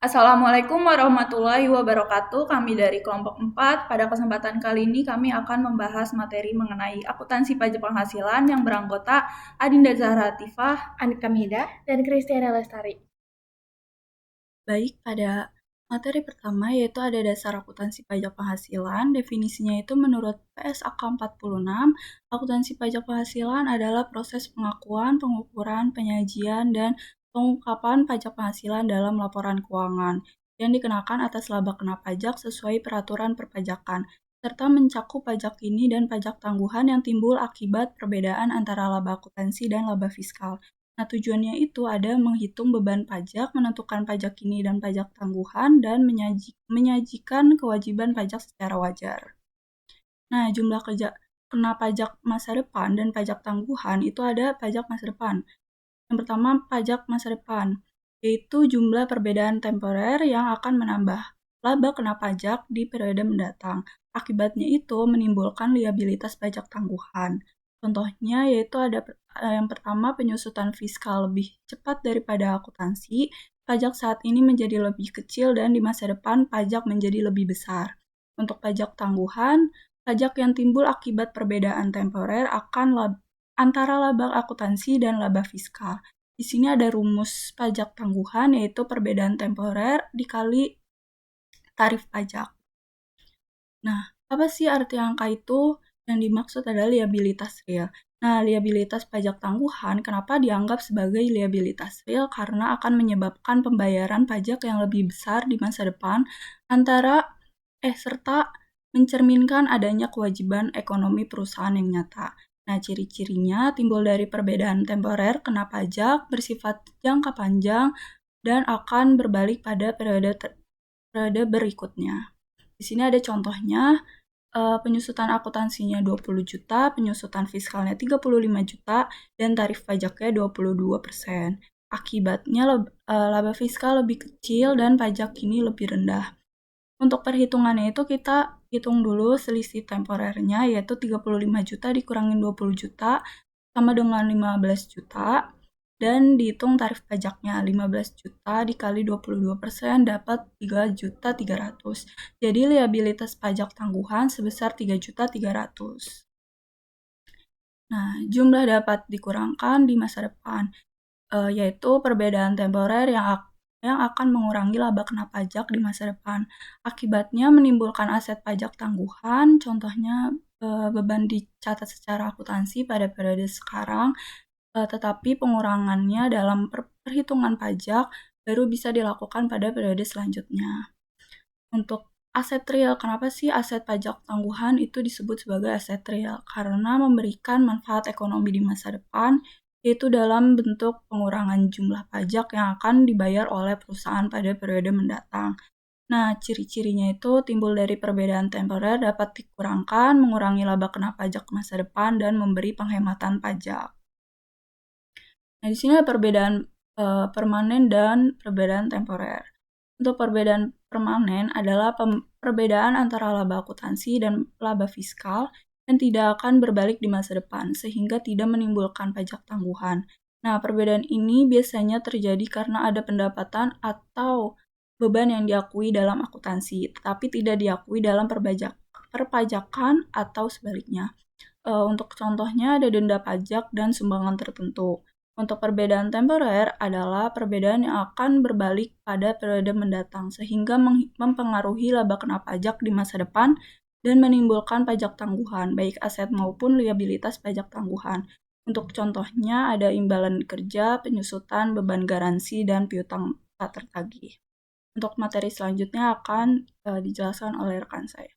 Assalamualaikum warahmatullahi wabarakatuh. Kami dari kelompok 4. Pada kesempatan kali ini kami akan membahas materi mengenai akuntansi pajak penghasilan yang beranggota Adinda Zahra Atifah, Anita Mida, dan Kristiana Lestari. Baik, pada materi pertama yaitu ada dasar akuntansi pajak penghasilan. Definisinya itu menurut PSAK 46, akuntansi pajak penghasilan adalah proses pengakuan, pengukuran, penyajian, dan pengungkapan pajak penghasilan dalam laporan keuangan yang dikenakan atas laba kena pajak sesuai peraturan perpajakan, serta mencakup pajak ini dan pajak tangguhan yang timbul akibat perbedaan antara laba akuntansi dan laba fiskal. Nah, tujuannya itu ada menghitung beban pajak, menentukan pajak ini dan pajak tangguhan, dan menyajikan kewajiban pajak secara wajar. Nah, jumlah kena pajak masa depan dan pajak tangguhan itu ada pajak masa depan. Yang pertama, pajak masa depan, yaitu jumlah perbedaan temporer yang akan menambah laba kena pajak di periode mendatang. Akibatnya itu menimbulkan liabilitas pajak tangguhan. Contohnya yaitu ada yang pertama, penyusutan fiskal lebih cepat daripada akuntansi. Pajak saat ini menjadi lebih kecil dan di masa depan pajak menjadi lebih besar. Untuk pajak tangguhan, pajak yang timbul akibat perbedaan temporer akan antara laba akuntansi dan laba fiskal. Di sini ada rumus pajak tangguhan yaitu perbedaan temporer dikali tarif pajak. Nah, apa sih arti angka itu? Yang dimaksud adalah liabilitas real. Nah, liabilitas pajak tangguhan kenapa dianggap sebagai liabilitas real? Karena akan menyebabkan pembayaran pajak yang lebih besar di masa depan serta mencerminkan adanya kewajiban ekonomi perusahaan yang nyata. Nah, ciri-cirinya timbul dari perbedaan temporer kena pajak bersifat jangka panjang dan akan berbalik pada periode berikutnya. Di sini ada contohnya, penyusutan akuntansinya 20 juta, penyusutan fiskalnya 35 juta, dan tarif pajaknya 22%. Akibatnya laba fiskal lebih kecil dan pajak ini lebih rendah. Untuk perhitungannya itu kita hitung dulu selisih temporernya, yaitu 35 juta dikurangin 20 juta sama dengan 15 juta, dan dihitung tarif pajaknya 15 juta dikali 22% dapat 3.300.000. Jadi liabilitas pajak tangguhan sebesar 3.300.000. Nah, jumlah dapat dikurangkan di masa depan, yaitu perbedaan temporer yang akan mengurangi laba kena pajak di masa depan. Akibatnya menimbulkan aset pajak tangguhan, contohnya beban dicatat secara akuntansi pada periode sekarang, tetapi pengurangannya dalam perhitungan pajak baru bisa dilakukan pada periode selanjutnya. Untuk aset real, kenapa sih aset pajak tangguhan itu disebut sebagai aset real? Karena memberikan manfaat ekonomi di masa depan, yaitu dalam bentuk pengurangan jumlah pajak yang akan dibayar oleh perusahaan pada periode mendatang. Nah, ciri-cirinya itu timbul dari perbedaan temporer dapat dikurangkan, mengurangi laba kena pajak masa depan, dan memberi penghematan pajak. Nah, di sini ada perbedaan permanen dan perbedaan temporer. Untuk perbedaan permanen adalah perbedaan antara laba akuntansi dan laba fiskal yang tidak akan berbalik di masa depan, sehingga tidak menimbulkan pajak tangguhan. Nah, perbedaan ini biasanya terjadi karena ada pendapatan atau beban yang diakui dalam akuntansi, tetapi tidak diakui dalam perpajakan atau sebaliknya. Untuk contohnya ada denda pajak dan sumbangan tertentu. Untuk perbedaan temporer adalah perbedaan yang akan berbalik pada periode mendatang sehingga mempengaruhi laba kena pajak di masa depan dan menimbulkan pajak tangguhan, baik aset maupun liabilitas pajak tangguhan. Untuk contohnya ada imbalan kerja, penyusutan, beban garansi, dan piutang tak tertagih. Untuk materi selanjutnya akan dijelaskan oleh rekan saya.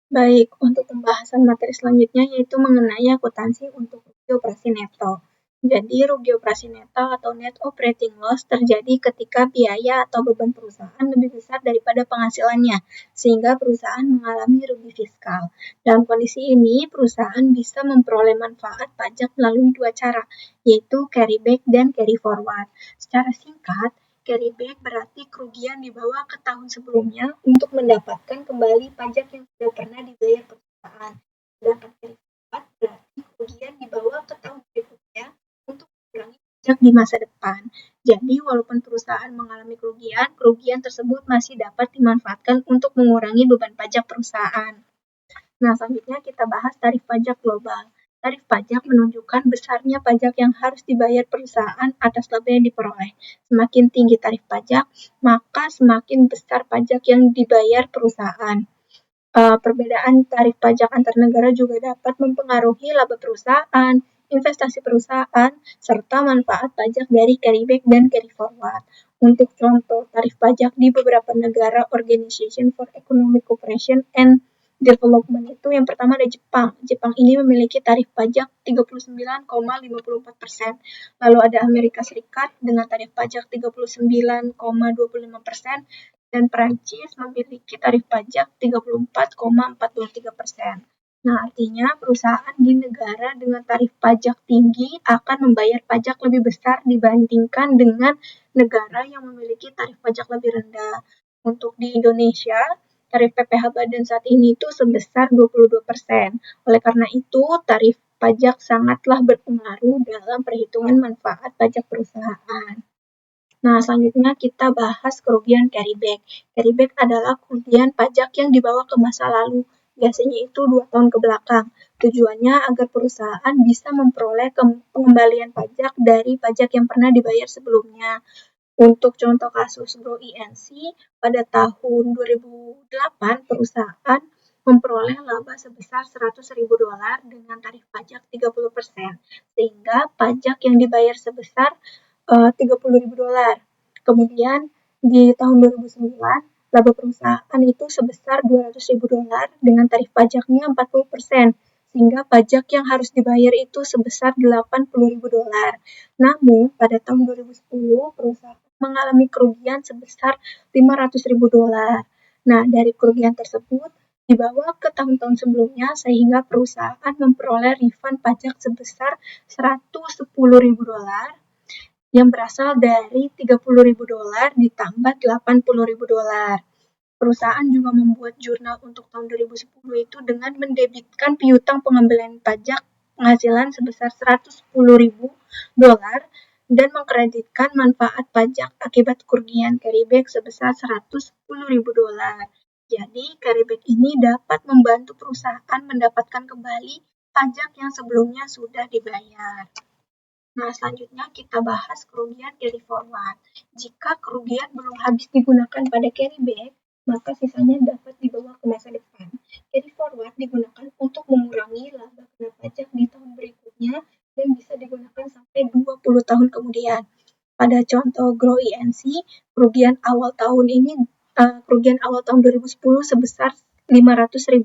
Baik, untuk pembahasan materi selanjutnya yaitu mengenai akuntansi untuk rugi operasi neto. Jadi, rugi operasi neto atau net operating loss terjadi ketika biaya atau beban perusahaan lebih besar daripada penghasilannya, sehingga perusahaan mengalami rugi fiskal. Dalam kondisi ini, perusahaan bisa memperoleh manfaat pajak melalui dua cara, yaitu carry back dan carry forward. Secara singkat, carry back berarti kerugian dibawa ke tahun sebelumnya untuk mendapatkan kembali pajak yang sudah pernah dibayar perusahaan. Sedangkan carry forward berarti kerugian dibawa ke tahun berikutnya untuk mengurangi pajak di masa depan. Jadi, walaupun perusahaan mengalami kerugian, kerugian tersebut masih dapat dimanfaatkan untuk mengurangi beban pajak perusahaan. Nah, selanjutnya kita bahas tarif pajak global. Tarif pajak menunjukkan besarnya pajak yang harus dibayar perusahaan atas laba yang diperoleh. Semakin tinggi tarif pajak, maka semakin besar pajak yang dibayar perusahaan. Perbedaan tarif pajak antar negara juga dapat mempengaruhi laba perusahaan, investasi perusahaan, serta manfaat pajak dari carryback dan carry forward. Untuk contoh tarif pajak di beberapa negara Organization for Economic Cooperation and Development itu yang pertama ada Jepang. Jepang ini memiliki tarif pajak 39,54%. Lalu ada Amerika Serikat dengan tarif pajak 39,25%. Dan Prancis memiliki tarif pajak 34,43%. Nah, artinya perusahaan di negara dengan tarif pajak tinggi akan membayar pajak lebih besar dibandingkan dengan negara yang memiliki tarif pajak lebih rendah. Untuk di Indonesia, tarif PPh Badan saat ini itu sebesar 22%. Oleh karena itu, tarif pajak sangatlah berpengaruh dalam perhitungan manfaat pajak perusahaan. Nah, selanjutnya kita bahas kerugian carryback. Carryback adalah kerugian pajak yang dibawa ke masa lalu, biasanya itu 2 tahun ke belakang. Tujuannya agar perusahaan bisa memperoleh pengembalian pajak dari pajak yang pernah dibayar sebelumnya. Untuk contoh kasus Grow INC, pada tahun 2008 perusahaan memperoleh laba sebesar $100.000 dengan tarif pajak 30%, sehingga pajak yang dibayar sebesar $30.000. Kemudian di tahun 2009, laba perusahaan itu sebesar $200.000 dengan tarif pajaknya 40%, sehingga pajak yang harus dibayar itu sebesar $80.000. Namun, pada tahun 2010, perusahaan mengalami kerugian sebesar $500.000. Nah, dari kerugian tersebut dibawa ke tahun-tahun sebelumnya sehingga perusahaan memperoleh refund pajak sebesar $110.000 yang berasal dari $30.000 ditambah $80.000. Perusahaan juga membuat jurnal untuk tahun 2010 itu dengan mendebitkan piutang pengembalian pajak penghasilan sebesar $110.000 dan mengkreditkan manfaat pajak akibat kerugian carryback sebesar $110.000. Jadi, carryback ini dapat membantu perusahaan mendapatkan kembali pajak yang sebelumnya sudah dibayar. Nah, selanjutnya kita bahas kerugian carry forward. Jika kerugian belum habis digunakan pada carryback, maka sisanya dapat dibawa ke masa depan. Carry forward digunakan untuk mengurangi laba kena pajak di tahun berikutnya dan bisa digunakan sampai 20 tahun kemudian. Pada contoh Grow INC, kerugian awal tahun 2010 sebesar $500.000.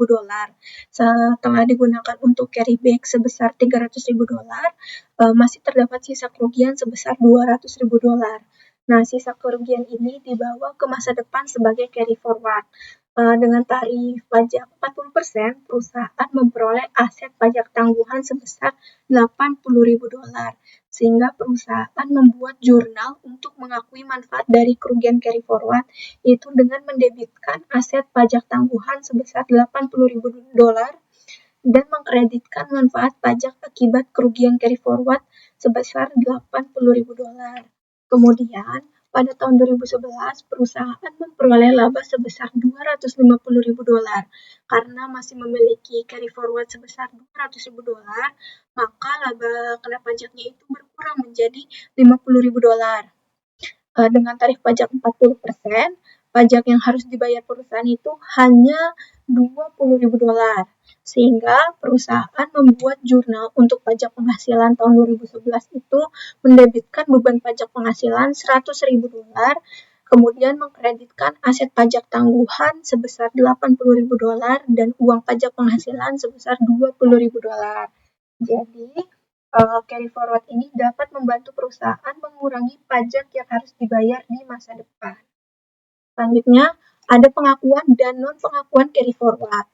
Setelah digunakan untuk carryback sebesar $300.000, masih terdapat sisa kerugian sebesar $200.000. Nah, sisa kerugian ini dibawa ke masa depan sebagai carry forward. Dengan tarif pajak 40%, perusahaan memperoleh aset pajak tangguhan sebesar $80.000, sehingga perusahaan membuat jurnal untuk mengakui manfaat dari kerugian carry forward, yaitu dengan mendebitkan aset pajak tangguhan sebesar $80.000 dan mengkreditkan manfaat pajak akibat kerugian carry forward sebesar $80.000. Kemudian, pada tahun 2011, perusahaan memperoleh laba sebesar $250.000. Karena masih memiliki carry forward sebesar $200.000, maka laba kena pajaknya itu berkurang menjadi $50.000. Dengan tarif pajak 40%, pajak yang harus dibayar perusahaan itu hanya $20.000. Sehingga perusahaan membuat jurnal untuk pajak penghasilan tahun 2011 itu mendebitkan beban pajak penghasilan $100.000, kemudian mengkreditkan aset pajak tangguhan sebesar $80.000 dan uang pajak penghasilan sebesar $20.000. Jadi, carry forward ini dapat membantu perusahaan mengurangi pajak yang harus dibayar di masa depan. Selanjutnya, ada pengakuan dan non-pengakuan carry forward.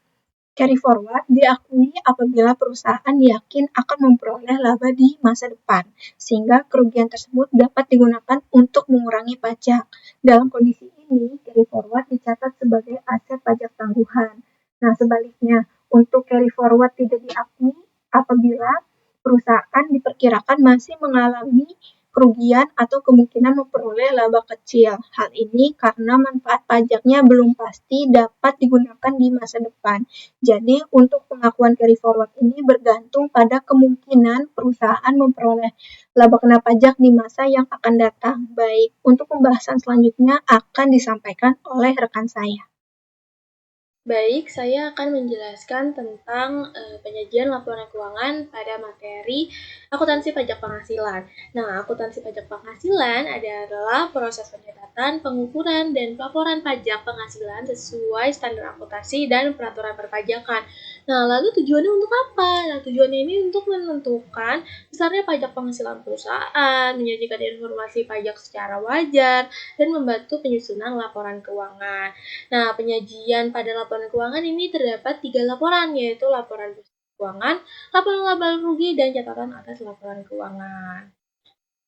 Carry forward diakui apabila perusahaan yakin akan memperoleh laba di masa depan, sehingga kerugian tersebut dapat digunakan untuk mengurangi pajak. Dalam kondisi ini, carry forward dicatat sebagai aset pajak tangguhan. Nah, sebaliknya, untuk carry forward tidak diakui apabila perusahaan diperkirakan masih mengalami kerugian atau kemungkinan memperoleh laba kecil. Hal ini karena manfaat pajaknya belum pasti dapat digunakan di masa depan. Jadi, untuk pengakuan carry forward ini bergantung pada kemungkinan perusahaan memperoleh laba kena pajak di masa yang akan datang. Baik, untuk pembahasan selanjutnya akan disampaikan oleh rekan saya. Baik, saya akan menjelaskan tentang penyajian laporan keuangan pada materi akuntansi pajak penghasilan. Nah, akuntansi pajak penghasilan adalah proses pencatatan, pengukuran, dan pelaporan pajak penghasilan sesuai standar akuntansi dan peraturan perpajakan. Nah, lalu tujuannya untuk apa? Nah, tujuannya ini untuk menentukan besarnya pajak penghasilan perusahaan, menyajikan informasi pajak secara wajar, dan membantu penyusunan laporan keuangan. Nah, penyajian pada laporan keuangan ini terdapat 3 laporan, yaitu laporan keuangan, laporan laba rugi, dan catatan atas laporan keuangan.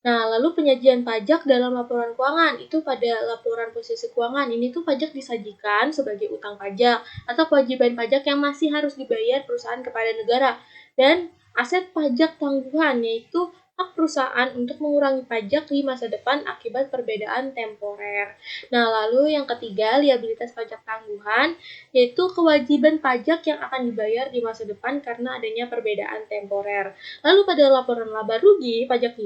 Nah, lalu penyajian pajak dalam laporan keuangan, itu pada laporan posisi keuangan, ini tuh pajak disajikan sebagai utang pajak atau kewajiban pajak yang masih harus dibayar perusahaan kepada negara. Dan aset pajak tangguhan, yaitu hak perusahaan untuk mengurangi pajak di masa depan akibat perbedaan temporer. Nah, lalu yang ketiga, liabilitas pajak tangguhan, yaitu kewajiban pajak yang akan dibayar di masa depan karena adanya perbedaan temporer. Lalu pada laporan laba rugi, pajak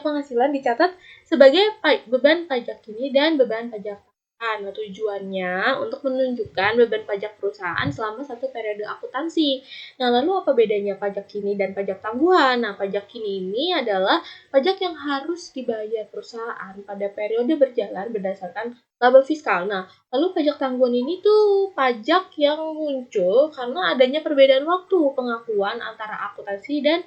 penghasilan dicatat sebagai beban pajak kini dan beban pajak tambahan. Nah, tujuannya untuk menunjukkan beban pajak perusahaan selama satu periode akuntansi. Nah, lalu apa bedanya pajak kini dan pajak tangguhan? Nah, pajak kini ini adalah pajak yang harus dibayar perusahaan pada periode berjalan berdasarkan laba fiskal. Nah, lalu pajak tangguhan ini tuh pajak yang muncul karena adanya perbedaan waktu pengakuan antara akuntansi dan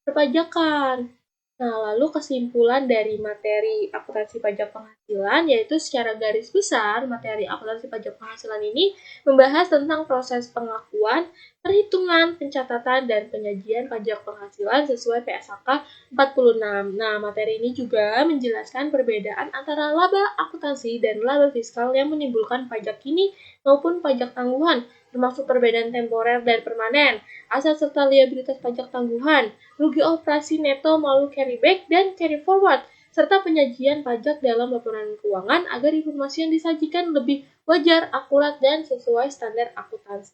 perpajakan. Nah, lalu kesimpulan dari materi akuntansi pajak penghasilan, yaitu secara garis besar, materi akuntansi pajak penghasilan ini membahas tentang proses pengakuan, perhitungan, pencatatan, dan penyajian pajak penghasilan sesuai PSAK 46. Nah, materi ini juga menjelaskan perbedaan antara laba akuntansi dan laba fiskal yang menimbulkan pajak kini maupun pajak tangguhan, termasuk perbedaan temporer dan permanen, aset serta liabilitas pajak tangguhan, rugi operasi neto melalui carry back dan carry forward, serta penyajian pajak dalam laporan keuangan agar informasi yang disajikan lebih wajar, akurat, dan sesuai standar akuntansi.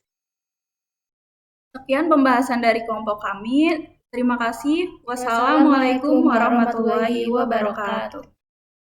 Sekian pembahasan dari kelompok kami. Terima kasih. Wassalamualaikum warahmatullahi wabarakatuh.